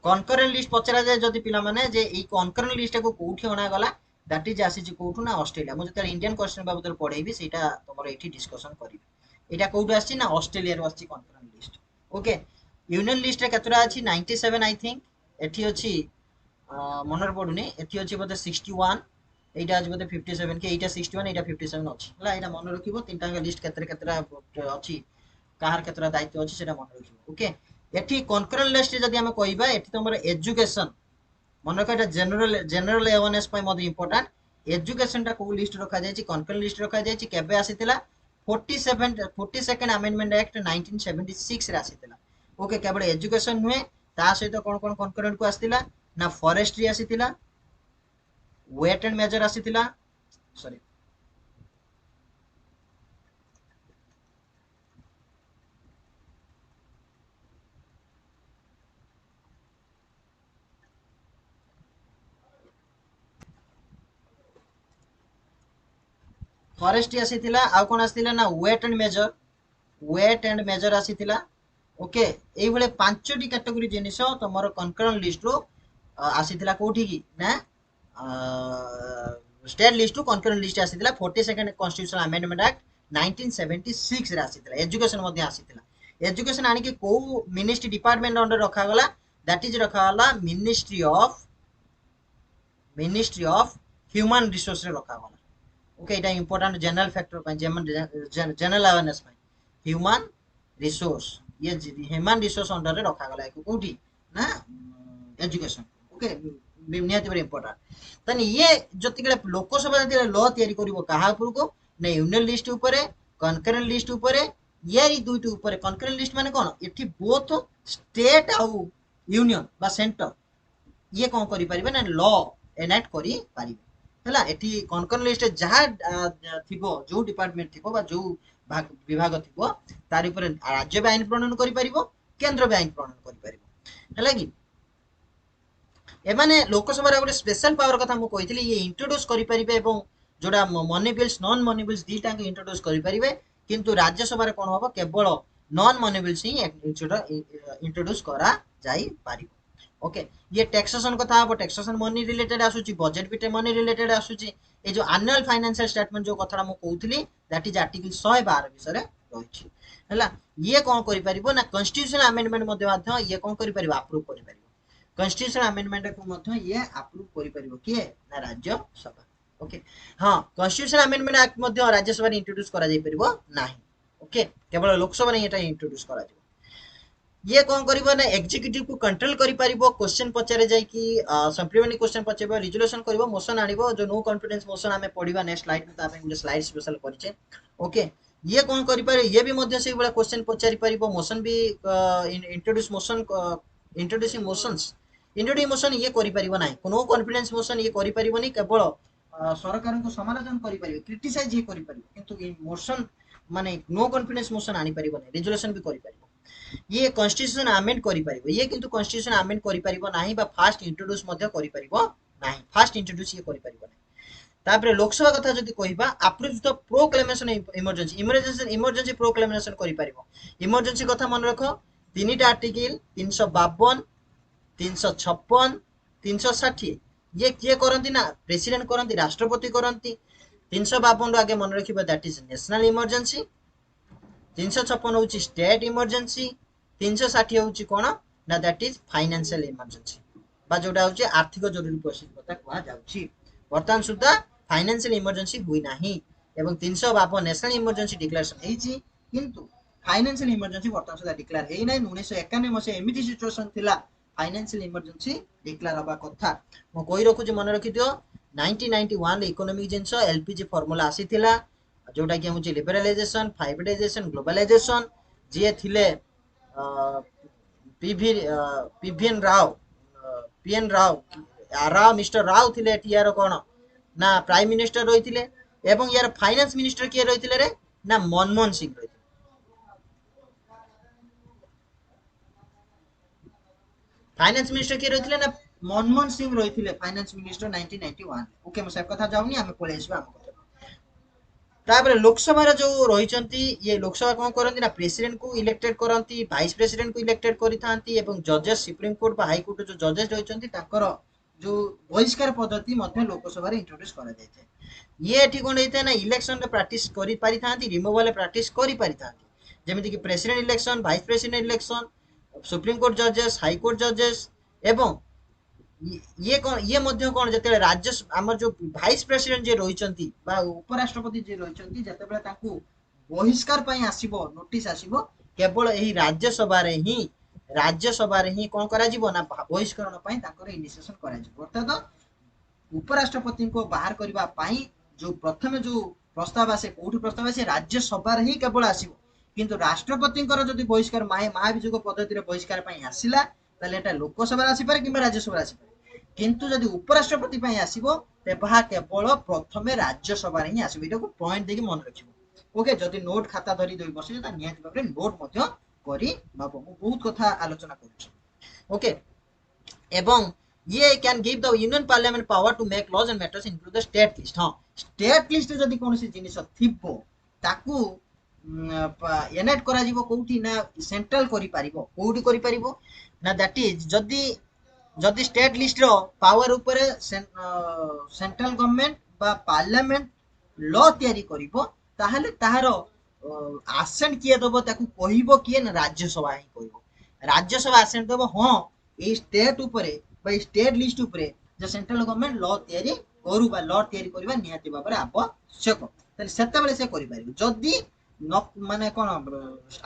कॉन्करेंट लिस्ट पचरा जाय जदि पिला माने जे ई कॉन्करेंट लिस्ट को कोठी अना गला दैट इज आसी जे कोठु ना ऑस्ट्रेलिया मु जते इंडियन क्वेश्चन बाबत पढेबी सेटा तमरो एठी डिस्कशन करिबी एटा कोठु आसी ना ऑस्ट्रेलिया रो आसी concurrent list okay union list रे केतरा अछि 97 आई थिंक एठी अछि मनर पडुनी एठी अछि बोते 61 एटा अछि बोते 57 के एटा 61 एटा 57 अछि हला एटा मन रखिबो तीनटा लिस्ट केतरा अछि काहार केतरा दायित्व अछि सेटा मन रखिबो ओके एठी कॉन्करेंट लिस्ट जदि हम कहबा एठी तमरो एजुकेशन मन रखा एटा जनरल अवेयरनेस पय मद इंपोर्टेंट एजुकेशन टा को लिस्ट रखा जायछि कॉन्करेंट लिस्ट रखा जायछि केबे आसीतिला 42nd अमेंडमेंट एक्ट 1976 रे आसीतिला ओके केवल एजुकेशन हुए ता सहित कोन कोन कॉन्करेंट को आसीतिला ना फॉरेस्ट्री आसीतिला वेट एंड मेजर आसीतिला सॉरी फॉरेस्ट्री आसीतिला आ कोन आसीतिला ना वेट एंड मेजर आसीतिला ओके एई भले पांचटी कैटेगरी जिनिस तमरो कॉन्करेंट लिस्ट रो आसीतिला कोठी की ना state list to concurrent list आसीतिला 42nd कॉन्स्टिट्यूशनल अमेंडमेंट एक्ट 1976 रे आसीतिला एजुकेशन मध्ये आसीतिला एजुकेशन आनी कि को मिनिस्ट्री डिपार्टमेंट अंडर रखा गला दैट इज रखा गला मिनिस्ट्री ऑफ ह्यूमन रिसोर्स रे रखा गला ओके इटा इंपोर्टेंट जनरल फैक्टर पे जनरल अवेयरनेस पे ह्यूमन रिसोर्स ये ह्यूमन रिसोर्स अंडर रे रखा गला कोठी ना एजुकेशन ओके निहाती वेरी इंपोर्टेंट तने ये जतिके लोकसभा जति लॉ तयारी करिवो काहा ऊपर को ना यूनियन लिस्ट ऊपर कॉन्करेंट लिस्ट ऊपर यारी दुईटी ऊपर कॉन्करेंट लिस्ट माने कोन एठी बोथ स्टेट आउ यूनियन बा सेंटर ये कोन करि परिबे ना लॉ एनाक्ट करि परिबे ହେଲା ଏଠି କଣ କଣ लिस्ट ଯାହା ଥିବ ଯୋଉ डिपार्टमेंट ଥିବ ବା ଯୋଉ विभाग ଥିବ तार ऊपर राज्य भी आईन प्रणयन करि परिबो केंद्र भी आईन प्रणयन करि परिबो ହେଲା कि एमाने लोकसभा गोटे स्पेशल पावर कथा मु कहितली ये इंट्रोड्यूस करि परिबे एवं जोड़ा money bills non money bills दीटा इंट्रोड्यूस करि परिबे किंतु राज्यसभा रे कोन हबो केवल नॉन मनी बिल्स ही इंट्रोड्यूस करा जाई पारिबो ओके ये टैक्सेशन कथा हबो टैक्सेशन मनी रिलेटेड आसुची बजेट भी मनी रिलेटेड आसुची ए जो एनुअल फाइनेंशियल स्टेटमेंट जो कथा मु कहउतली दैट इज आर्टिकल 112 विषय रे रहिछि हला ये कोन करि परिबो ना कॉन्स्टिट्यूशन अमेंडमेंट मध्ये ये कोन करि परिबो अप्रूव करि परिबो कॉन्स्टिट्यूशन अमेंडमेंट को मध्ये ये अप्रूव करि परिबो किए ना राज्यसभा ओके हां कॉन्स्टिट्यूशन अमेंडमेंट एक्ट मध्ये राज्यसभा रे इंट्रोड्यूस करा जाई परिबो नाही ओके केवल लोकसभा रे एटा इंट्रोड्यूस करा जाई ये कौन करिबो ना एग्जीक्यूटिव को कंट्रोल करि परिबो क्वेश्चन पचारे जाई कि सप्लीमेंटरी क्वेश्चन पचेबो रिजोल्यूशन करिवो मोशन आनिबो जो नो कॉन्फिडेंस मोशन हमें पढिबा नेक्स्ट स्लाइड में तापे गुटे स्लाइड स्पेशल परिचे ओके ये कौन करि पारे ये भी मध्य से बड़ा क्वेश्चन पचारि परिबो मोशन भी introduce motion introducing motions introduce motion ये करि परिबो नाही नो कॉन्फिडेंस मोशन ये करि परिबो नहीं केवल सरकार को समालोचना करि परिबो क्रिटिसाइज ये करि परिबो किंतु मोशन माने नो कॉन्फिडेंस मोशन आनी परिबो नहीं रिजोल्यूशन भी करि परिबो ये कॉन्स्टिट्यूशन अमेंड करि परिबो ये किंतु कॉन्स्टिट्यूशन अमेंड करि परिबो नाही बा फास्ट इंट्रोड्यूस मध्ये करि परिबो नाही फास्ट इंट्रोड्यूस ये करि परिबो नाही तापरे लोकसभा कथा जदि कहिबा approve the proclamation emergency proclamation करि परिबो इमरजेंसी कथा मन रखो तीनटा आर्टिकल 352 356 360 ये किए करंती ना प्रेसिडेंट करंती राष्ट्रपति करंती 352 आगे मन रखिबा दैट इज नेशनल इमरजेंसी 356 होची स्टेट इमरजेंसी 360 होची कोन ना दैट इज फाइनेंशियल इमरजेंसी बा जोटा होची आर्थिक जरूरी परिस्थिति कथा कुआ जाउची वर्तमान सुद्धा फाइनेंशियल इमरजेंसी हुई नाही एवं 352 नेशनल इमरजेंसी डिक्लेरेशन हेची किंतु फाइनेंशियल इमरजेंसी वर्तमान सुद्धा डिक्लेयर हेई नै 1991 मसे एमिति सिचुएशन थिला फाइनेंशियल इमरजेंसी डिक्लेयर हबा कथा म कोइ रखु जे मन रखि दियो 1991 इकोनॉमिक जिंस एलपीजी फार्मूला आसी थिला जोटा कि हूँ लिबरलाइजेशन प्राइवेटाइजेशन ग्लोबलाइजेशन जी थिले PVN Rao PN Rao Rao mister Rao थिले यार कौन ना प्राइम मिनिस्टर रही थिले एवं यार फाइनेंस मिनिस्टर किए रही थिले रे ना मनमोहन सिंह रही फाइनेंस मिनिस्टर किए रही थिले ना मनमोहन सिंह रही थिले फाइनेंस मिनिस्टर 1991 ओके मैं सब कथा जाउनी हमें पळे आसीबा हम तापर लोकसभा जो रही ये लोकसभा कौन करती ना प्रेसिडेंट को इलेक्टेड करती वाइस प्रेसिडेंट को इलेक्टेड करी एवं जजेस सुप्रीम कोर्ट हाई कोर्ट जो जजेस रही जो बहिष्कार पद्धति लोकसभा इंट्रोड्यूस करा जाए ये एठी कोन होता है ना इलेक्शन रे प्रैक्टिस करी पारि थांती रिमूवल प्रैक्टिस करी पारि थांती जेमिति कि president election vice president election supreme court जजेस हाई कोर्ट जजेस एवं ये कौन ये मध्य कौन जते राज्य आमर जो वाइस प्रेसिडेंट जे रहिचंती बा उपराष्ट्रपति जे रहिचंती जते बेला ताकू बहिष्कार पई आसीबो नोटिस आसीबो केवल एही राज्यसभा रे ही कोन करा जिवो ना बहिष्करण पई ताकर इनिशिएशन करा जिवो अर्थात उपराष्ट्रपति को बाहर करबा पई जो प्रथमे जो प्रस्ताव आसे कोठी प्रस्ताव आसे राज्यसभा रे ही केवल आसीबो किंतु राष्ट्रपति जदि बहिष्कार महाभियोग पद्धति रे बहिष्कार पई आसिला ताले एटा लोकसभा आसी पारे किबा राज्यसभा आसी पारे किंतु जदि उपराष्ट्रपति पई आसीबो तेबा केवल प्रथमे राज्यसभा रे ही आसीबो एटा को पॉइंट देकी मन रखिबो ओके जदि नोट खाता धरी दोई बसे ता नियत भाबरे नोट मध्य करी बाबू मु बहुत कथा आलोचना करूछी ओके एवं ये can give the union parliament power to make laws and matters include the state list हां स्टेट लिस्ट जदि कोनसी जिनिस थिबो ताकू एनेट करा जीवो कोठी ना सेंट्रल करि पारिबो कोठी करि पारिबो ना दैट इज जदि स्टेट लिस्ट रो पावर ऊपर सेंट्रल गवर्नमेंट बा पार्लियामेंट लॉ तयारी करिवो ताहले ताहारो आसेंट किए दबो ताकू कहिबो किए ना राज्यसभा ही कहिबो राज्यसभा आसेंट दबो हां ए स्टेट ऊपर बा स्टेट लिस्ट ऊपर जे सेंट्रल गवर्नमेंट लॉ तयारी करू बा लॉ तयारी करबा निहाती बाबरे आवश्यक ताले सेते बेले से करि पारिबो जदि न माने कोन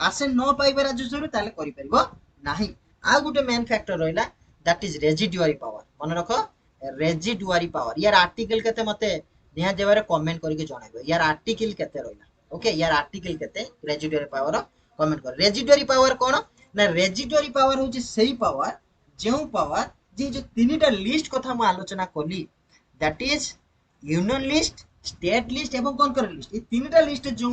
आसेंट न पाइबे राज्यसभा ताले करि पारिबो नाही आ गुटे मेन फैक्टर रहिला दैट इज रेजिडुअरी पावर मन रखो रेजिडुअरी पावर यार आर्टिकल केते मते निहा देबारे कमेंट करके जणाइबो यार आर्टिकल केते रहिला ओके यार आर्टिकल केते रेजिडुअरी पावर कमेंट कर रेजिडुअरी पावर कोन ना रेजिडुअरी पावर होची सेही पावर जेउ पावर जे जो तीनटा लिस्ट कथा म आलोचना कली that is union list, state list एवं कंकर लिस्ट, ये तीनटा लिस्ट जो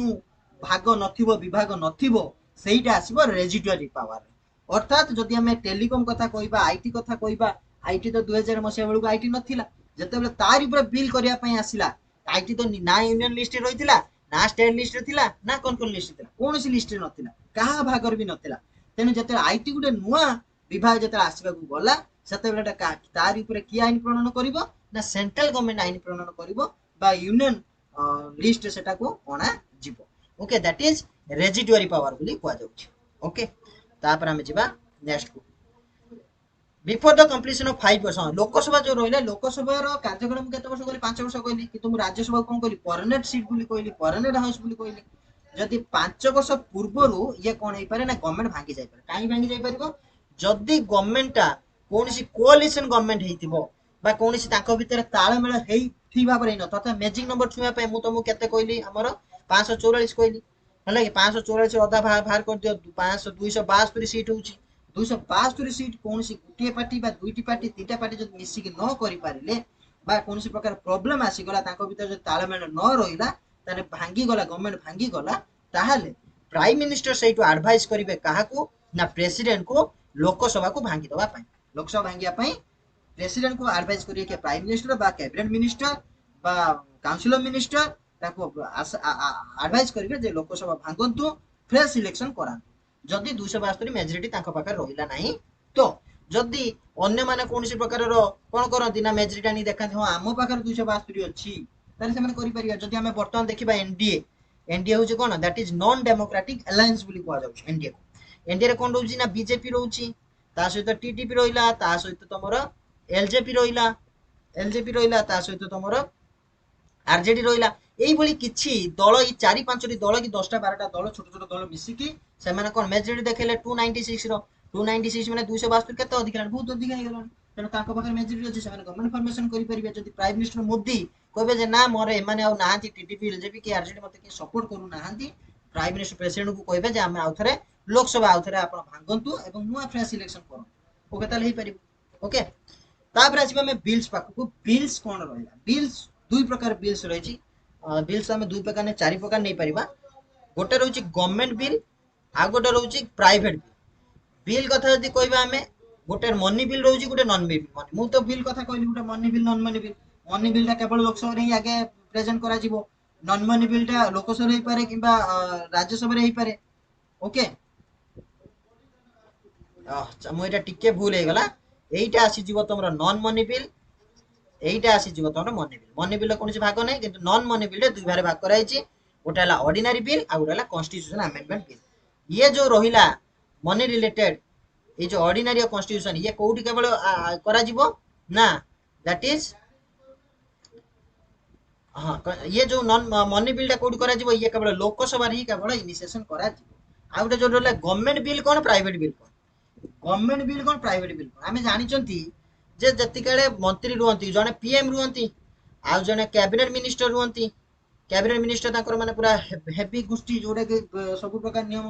भाग नथिबो विभाग नथिबो सेटा आसीबो रेजिडुआरी पावर। अर्थात जदि हमें टेलीकॉम कथा कहबा, आईटी कथा कहबा, आईटी तो 2000 मसिया बेलू आईटी नथिला, जेतेबेले तार ऊपर बिल करिया पई आसिला, आईटी तो ना यूनियन लिस्ट रे रहितिला, ना स्टेट लिस्ट रे थिला, ना कंकर लिस्ट थिला, कोनोसी लिस्ट रे नथिला, कहा भागर भी नथिला। तेनु जेते आईटी गुटे नुआ विभाग जेते आसीबा को गला, सेतेबेले तार ऊपर की आईन प्रणयन करिवो ना सेंट्रल गवर्नमेंट आईन प्रणयन करिवो बा यूनियन लिस्ट सेटा को अणा जीवो। ओके, दैट इज रेजिडुआरी पावर बोली कुआ जाउछि। ओके, तापर हम जिबा नेक्स्ट को। बिफोर द कंप्लीशन ऑफ 5 वर्ष, लोकसभा जो रहिला, लोकसभा रो कार्यक्रम केते वर्ष कहली, 5 वर्ष कहली, कि तुम राज्यसभा कोन कहली, परमानेंट सीट बोली कहली, परमानेंट हाउस बोली कहली। जदि 5 वर्ष पूर्वरु ये कोन हे पारे ना गवर्नमेंट भांगी जाय पारे। काई भांगी जाय परबो, जदि गवर्नमेंटटा कोनसी कोलिशन गवर्नमेंट हेतिबो बा कोनसी ताको भितर ताळमेळ हेई थी भाबरे न, तथा मैजिक नंबर छुया पे मु तुमको केते कहली, हमर 544 कहली, हला कि 544 अधा भार कर दियो, 500 272 सीट होउची। 272 सीट कोनसी गुटिए पार्टी बा दुईटी पार्टी तीनटा पार्टी जदि मिसी के न करि पारिले बा कोनसी प्रकार प्रॉब्लम आसी गला, ताको भितर जदि ताळमेळ न रहिला, ताने भांगी गला, गवर्नमेंट भांगी गला, ताहाले प्राइम मिनिस्टर सेटू एडवाइस करिवे काहाकू ना प्रेसिडेंट को लोकसभा को भांगी दवा पाई। लोकसभा भांगिया पाई प्रेसिडेंट को एडवाइस करिए कि प्राइम मिनिस्टर बा कैबिनेट मिनिस्टर बा काउंसिल ऑफ मिनिस्टर ताको एडवाइस करिवे जे लोकसभा भांगंतु, फ्रेश इलेक्शन करान। जदि 272 मेजोरिटी ताको पाकर रहिला नाही, तो जदि अन्य माने कोनसी प्रकार रो कोन करंती ना मेजोरिटी आनी देखा हो आमो पाकर 272 अछि, तारे से माने करि परिया। जदि हमें वर्तमान देखिबा एनडीए, एनडीए होची कोन, that is non democratic alliance बोली कुआ जाउछ एनडीए को। एनडीए रे कोन रहउची ना बीजेपी रहउची, ता सहित टीटीपी रहिला, ता सहित तमरो एलजेपी रहिला, एलजेपी रहिला, ता सहित तमरो आरजेडी रहिला। एई भली किछि दल, ई 4-5 दल कि 10टा 12टा दल, छोट छोट दल मिसिकी सेमाने कोन मेजोरिटी देखेले 296 रो। 296 माने 272 केते अधिक लान, बहुत अधिक हे गलान। तेनो ताको पाखर मेजोरिटी अछि, सेमाने गवर्नमेंट फॉर्मेशन करि परिबे। जदि प्राइम मिनिस्टर मोदी कहबे जे ना मोरे एमाने आ नाहांती, टीटीपी एलजेपी कि आरजेडी मते कि सपोर्ट करू नाहांती, प्राइम मिनिस्टर प्रेसिडेंट को कहबे जे आमे आउथरे लोकसभा आउथरे आपण भांगंतु एवं नुआ फ्रेश इलेक्शन करू। ओके, ताले हे परिबो। ओके, तापर आसीबा हमें बिल्स पाखु। बिल्स कोन रहइला, बिल्स दुई प्रकार बिल्स रहिछि। बिल्स हमें दुई प्रकार ने 4 प्रकार नै परिबा। गोटे रहउछि गवर्नमेंट बिल, आ गोटे रहउछि प्राइवेट बिल। बिल कथा जदि कहबा हमें, गोटे मनी बिल रहउछि, गोटे नॉन बिल मनी। मु तो बिल कथा कहली, गोटे money bill non money bill. Money बिलटा केवल लोकसभा रे ही आगे प्रेजेंट करा जिवो, नॉन मनी बिलटा लोकसभा रे ही पारे किबा राज्यसभा रे ही पारे। ओके, मु एटा टिके भूल हे गला, एइटा आसी जिवो तमरो नॉन मनी बिल, एइटा आसी जिवो तमरो मनी बिल। मनी बिल कोनसी भाग नै, किंतु नॉन मनी बिल दुई भाग भाग कराइछि। गोटे हला ऑर्डिनरी बिल, आ गोटे हला कॉन्स्टिट्यूशन अमेंडमेंट बिल। ये जो रहिला मनी रिलेटेड, ये जो ऑर्डिनरी और कॉन्स्टिट्यूशन, ये कोउठी केवल करा जिवो ना, दैट इज हां, ये जो नॉन मनी बिलटा कोउठी करा जिवो, ये केवल लोकसभा रे ही केवल इनिशिएशन करा जिवो। आ गोटे जो रहला गवर्नमेंट बिल कोन, प्राइवेट बिल कोन। गवर्नमेंट बिल कोन, प्राइवेट बिल कोन, आमे जानिचंती जे जति काले मंत्री रुहंती, जने पीएम रुहंती, आ जने कैबिनेट मिनिस्टर रुहंती। कैबिनेट मिनिस्टर ताकर माने पूरा हेवी गोष्ठी जोडे के सब प्रकार नियम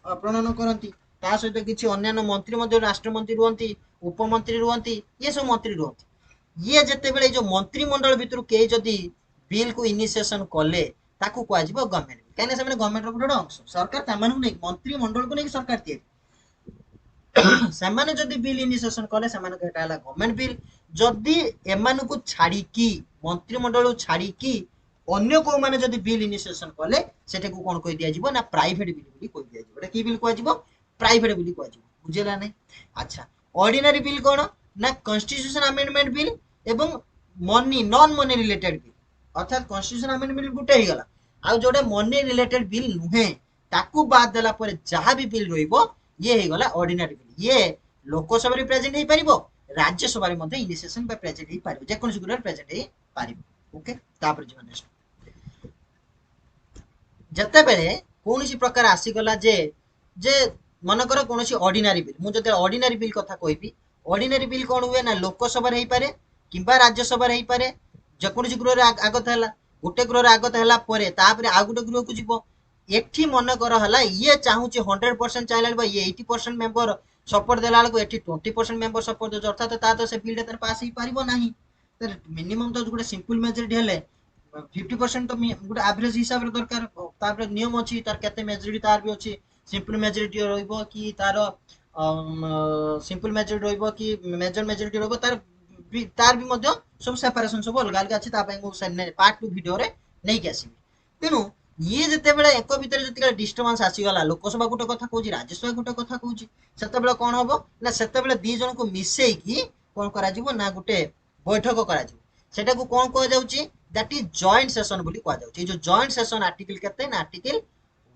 प्रणयन करंती। ता सहित किछि अन्य मंत्री मध्ये राष्ट्र मंत्री रुहंती, उपमंत्री रुहंती, ये सब मंत्री रुहंती। ये जते बेले जो मंत्री मंडल भितर के जदी बिल को इनिशिएशन कले, ताकू कुआ जिवो गवर्नमेंट बिल। काने से माने गवर्नमेंट रो गुडो अंश, सरकार तामानु नै, मंत्री मंडल को नै सरकार तिए सेमाने जदि बिल इनिशिएशन कले, सेमाने केटा हला गवर्नमेंट बिल। जदि एमानु को छाडी की, मंत्री मंडल छाडी की अन्य को माने जदि बिल इनिशिएशन कले, सेटे को कोन कहि दिया जिवो ना, प्राइवेट बिल बोली कहि दिया जिवो। एटा की बिल कुआ जिवो, प्राइवेट बोली कुआ जिवो। बुझेला नै? अच्छा, ऑर्डिनरी बिल कोन ना, कॉन्स्टिट्यूशन अमेंडमेंट बिल एवं money non money related bill. अर्थात कॉन्स्टिट्यूशन अमेंडमेंट बिल गुटे ही गला, आ जोडे मनी रिलेटेड बिल नुहे, ताकू बाद देला परे जहां भी बिल रहिबो, ये हे गला ऑर्डिनरी बिल। ये लोकसभा रे प्रेजेंट हे परिबो, राज्यसभा रे मध्ये इनिशिएशन बा प्रेजेंट हे परिबो, जे कोन सुगुर प्रेजेंट हे परिबो। ओके, तापर जीवन नेक्स्ट। जते बेले कोनसी प्रकार आसी गला जे जे मनकर कोनसी ऑर्डिनरी बिल, मु जते ऑर्डिनरी बिल कथा कहबी, ऑर्डिनरी बिल कोन हुए ना, लोकसभा रे हे पारे किबा राज्यसभा रे हे पारे। जे कोनसी गृह रे आगत हला, गोटे गृह रे आगत हला परे तापरे आ गोटे गृह को जिवो। एठी मन कर हला, ये चाहूची 100% चाइला बा, ये 80% मेंबर सपोर्ट देला को, एठी 20% मेंबर सपोर्ट दे, अर्थात ता तो से बिल तार पास ही पारिबो नाही। मिनिमम तो गोटे सिंपल मेजोरिटी हेले 50% तो गोटे एवरेज हिसाब रे दरकार तापर नियम अछि तार केते मेजोरिटी तार भी अछि सिंपल मेजोरिटी रहइबो कि तार सिंपल मेजोरिटी रहइबो कि मेजर मेजोरिटी रहइबो तार भी मध्य सब सेपरेशन सब अलग अलग अछि ता पय मु पार्ट 2 वीडियो रे नै के आसी तेनु ये जते बेले एक भितर जते डिस्टर्बेंस आसी गला लोकसभा गोटे कथा कहूची राज्यसभा गोटे कथा कहूची सेते बेले कोन हबो ना सेते बेले दी जन को मिसेई की कोन करा जिवो ना गोटे बैठक करा जिवो सेटा को कोन कह जाउची दैट इज जॉइंट सेशन बोली कह जाउची जो जॉइंट सेशन आर्टिकल केते ना आर्टिकल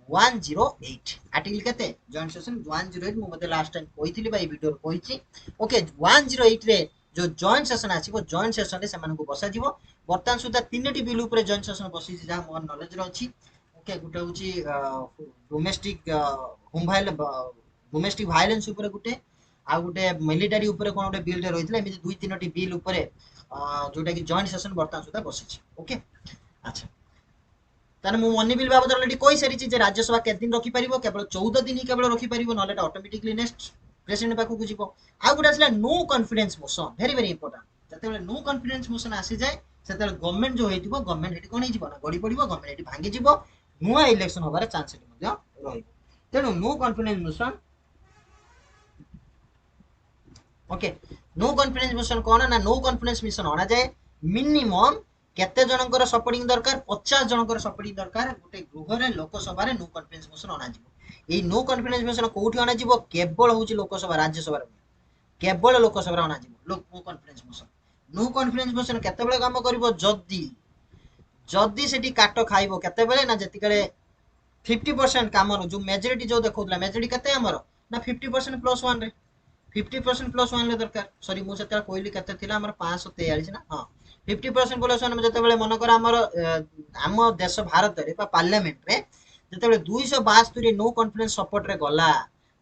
108 आर्टिकल केते जॉइंट सेशन 108 मु मते लास्ट टाइम कहितली भाई वीडियो रे कहिची ओके 108 रे जो जॉइंट सेशन आसीबो जॉइंट सेशन रे सेमान को बसा जिवो वर्तमान सुधा तीनटी बिल ऊपर जॉइंट सेशन बसी जहा मोर नॉलेज रे अछि ओके गुटे होची domestic home violence domestic violence ऊपर गुटे आ गुटे मिलिटरी ऊपर कोन गुटे बिल रे रहितले एमि दुई तीनटी बिल ऊपर जोटा कि जॉइंट सेशन वर्तमान सुधा बसिछि ओके अच्छा ताने मु मनी बिल बाबद ऑलरेडी कहि सारी जे राज्यसभा के दिन रखि परिबो केवल 14 दिन ही केवल रखि परिबो नले ऑटोमेटिकली नेक्स्ट प्रेसिडेंट पाखु को जिवो आ गुटे आसला no confidence motion very very important जते नो कॉन्फिडेंस मोशन आसी जाय सेते गवर्नमेंट जो हेतिबो गवर्नमेंट हेति कोन हिजिबो ना गडी पडिबो गवर्नमेंट हेति भांगी जिवो नुआ इलेक्शन होबार चांस हेति मध्य रहिबो तेनु no confidence motion okay no confidence motion कोन ना नो कॉन्फिडेंस मिशन होना जाए मिनिमम केते जनकर सपोर्टिंग दरकार 50 जनकर सपोर्टिंग दरकार गोटे गृह रे लोकसभा रे नो कॉन्फिडेंस मोशन होना जिवो एई नो कॉन्फिडेंस मोशन कोठी होना जिवो केवल होची लोकसभा राज्यसभा रे केवल लोकसभा होना जिवो no confidence motion no confidence motion केते बेले काम करिवो जदी जदी सेठी काट खाइबो केते बेले ना जति कले 50% काम जो मेजोरिटी जो देखौतला मेजोरिटी केते हमर ना 50% प्लस 1 रे 50% प्लस 1 ले दरकार सॉरी मु सेता कोइली केते थिला हमर 543 ना हां 50% प्लस 1 में जते बेले मन कर हमर आम देश भारत रे बा पार्लियामेंट रे जते बेले 272 नो कॉन्फिडेंस सपोर्ट रे गला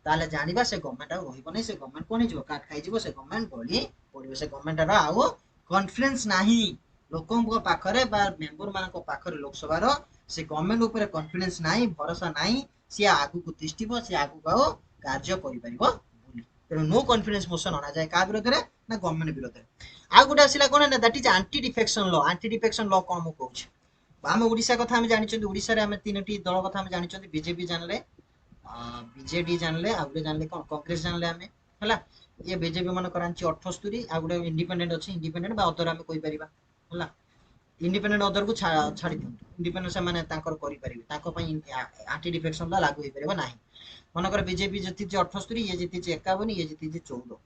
ताले जानिबा से गवर्नमेंट आ रहिबो नै से गवर्नमेंट कोन हिजो काट खाइ जिवो से गवर्नमेंट गली पडिबो से गवर्नमेंट रा आउ कॉन्फिडेंस नाही लोकन पाखरे बा मेंबर मान पाखरे लोकसभा रो से गवर्नमेंट ऊपर कॉन्फिडेंस नाही भरोसा नाही से आगु को तिष्टिबो से आगु को कार्य करि परिबो बोली तेनो नो कॉन्फिडेंस मोशन होना जाय का विरोध रे ना गवर्नमेंट विरोध रे आ गुडा आसिला कोन ना that is anti defection law कोन मु कहूछ हम ओडिसा कथा हम जानि छथि ओडिसा रे हम तीनटी दल कथा हम जानि छथि बीजेपी जानले बीजेडी जानले आ गुडे जानले कोन कांग्रेस जानले हमें हला ये बीजेपी मन करांची 78 आ गुडे इंडिपेंडेंट अछि इंडिपेंडेंट बा अदर हम कोइ परिबा हला इंडिपेंडेंट अदर को छाड़ी दियंतु इंडिपेंडेंट से माने तांकर करि परिबे तांको पई एंटी डिफेक्शन ला लागू होई परिबा नाही मनकर बीजेपी जति 78 ये जति 51 ये जति 14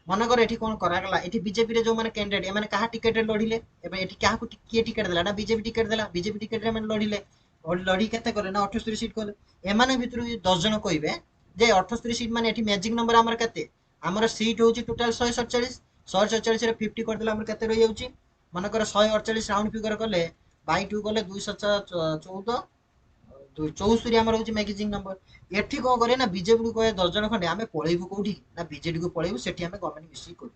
मनकर एठी कोन करा गला एठी बीजेपी रे जो माने कैंडिडेट ए माने कहा टिकट रे लढिले एबे एठी कहा को के टिकट देला ना बीजेपी टिकट देला बीजेपी टिकट रे माने लढिले और लढी केते करे ना 78 सीट कोले ए माने भितरु 10 जन कहिबे जे 78 सीट माने एठी मैजिक नंबर हमर केते हमर सीट होची टोटल 147 रे 50 कर देला हमर केते रहि जाउची मनकर 148 राउंड फिगर कले बाई 2 कले 214 264 हमर होची मैजिक नंबर एठी को करे ना बीजेपी को कहे 10 जन खंडे आमे पळेबु कोठी ना बीजेडी को पळेबु सेठी आमे गवर्नमेंट मिसी करू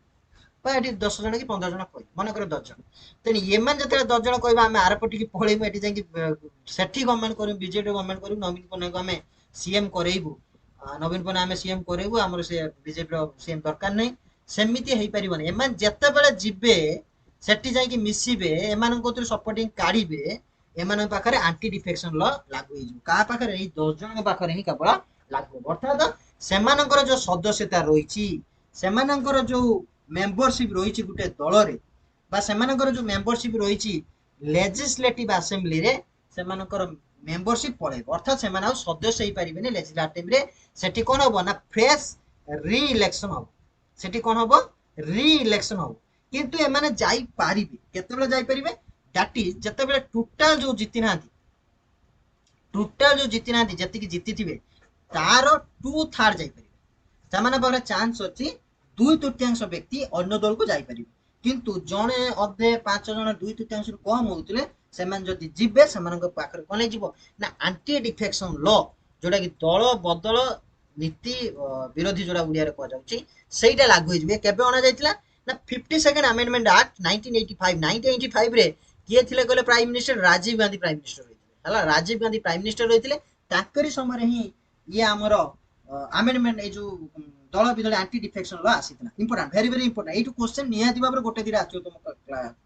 बा एठी 10 जन की 15 जन कहि मन करे 10 जन तेनी येमन जते 10 जन कहबा आमे आर पटी की पळेबु एठी जाई सेठी गवर्नमेंट करू बीजेडी गवर्नमेंट करू नवीन पनायक आमे सीएम करेइबु नवीन पना आमे सीएम करेइबु हमर से बीजेपी रो सीएम दरकार नै सेमिति हेई परिबन एमन जते बेले जिबे सेठी जाई की मिसिबे एमान को सपोर्टिंग काढिबे एमान पाखरे एंटी डिफेक्शन लॉ लागू होई का पाखरे एई 10 जन पाखरे ही केवल लागू अर्थात सेमानकर जो सदस्यता रहिछि सेमानकर जो मेंबरशिप रहिछि गुटे दल रे बा सेमानकर जो मेंबरशिप रहिछि लेजिस्लेटिव असेंबली रे सेमानकर मेंबरशिप पळे अर्थात सेमान आ सदस्य हेई परिबेनी लेजिस्लेटिव रे सेठी कोन होबो ना फ्रेश री इलेक्शन होबो सेठी कोन होबो री इलेक्शन होबो किंतु एमाने जाई पारिबे केतेबेले जाई परिबे दैट इज जतेबेले टोटल जो जीति नांती टोटल जो जीति नांती जति की जीति थिबे तार 2/3 जाई परिबे तमाने बरे चांस अछि 2/3 व्यक्ति अन्य दल को जाई परिबे किंतु जणे अधे 5 जण 2/3 रु कम होउतले सेमान जति जिबे सेमानक पाखरे कोने जिवो ना एंटी डिफेक्शन लॉ जोडा कि दल बदल नीति विरोधी जोडा उडिया रे कह जाउची सेइटा लागू होइबे केबे ओना जाइतला ना 52nd अमेंडमेंट एक्ट 1985 रे किए थिले कहले prime minister Rajiv Gandhi prime minister रहिथिले हला राजीव गांधी प्राइम मिनिस्टर रहिथिले ताकरी समय रे ही ये हमर अमेंडमेंट ए जो दल विदल एंटी डिफेक्शन लॉ आसीथिला इंपोर्टेंट वेरी वेरी इंपोर्टेंट एटू क्वेश्चन निहाती भाबरे गोटे दिरा आछो तुम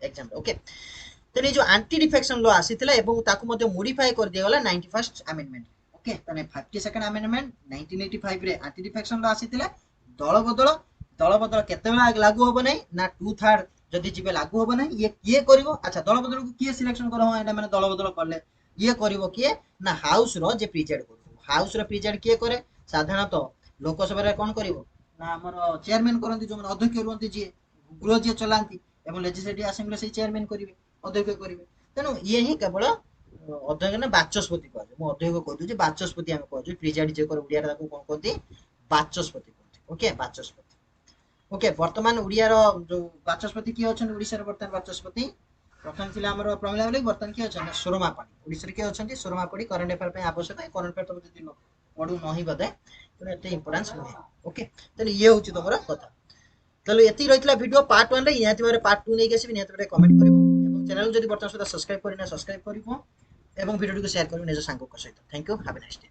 एग्जाम ओके तेने जो एंटी डिफेक्शन लॉ आसीथिला एवं ताकू मध्ये मॉडिफाई कर दिया गला 91st अमेंडमेंट ओके तने 52nd अमेंडमेंट 1985 रे एंटी डिफेक्शन लॉ आसीथिला दल बदल केते बेला लागू होबो नै ना 2/3 जदि जिबे लागू होबो नै ये किए करिवो अच्छा दल बदल को किए सिलेक्शन करो एटा माने दल बदल करले ये करिवो किए ना हाउस रो जे प्रिजाइड करिवो हाउस रो प्रिजाइड किए करे साधारणतः लोकसभा रे कोन करिवो ना हमर चेयरमैन करंती जो अध्यक्ष रुहंती जे गृह जे चलांती एवं लेजिस्लेटिव असेंबली से चेयरमैन करिवे अध्यक्ष करिवे तेनु ये ही केवल अध्यक्ष ना बाचस्पति कह मु अध्यक्ष कह दउ जे बाचस्पति हम कह जे प्रिजाइड जे कर उडिया ताको कोन कहती बाचस्पति कहती ओके बाचस्पति ओके वर्तमान उड़िया जो बाचस्पति किए अच्छा ओडिशा वर्तमान बाचस्पति प्रथम थिला हमर प्रमिला बेले वर्तमान किए अच्छा सुरमा पाणी ओडिशा किए अच्छा सुरमा पाणी करंट अफेयर पे आवश्यक है करंट अफेयर तो जति पढु नही बदे तो एते इंपोर्टेंस नुहे ओके तले ये होची तमरा कथा तले एति रहितला वीडियो पार्ट 1 रे याति बारे पार्ट 2 नै गेसी निहाती बारे कमेंट करिवो एवं चैनल जदि वर्तमान सुधा सब्सक्राइब करिना सब्सक्राइब करिवो एवं वीडियो को शेयर करिवो निज सांग को सहित thank you have a nice day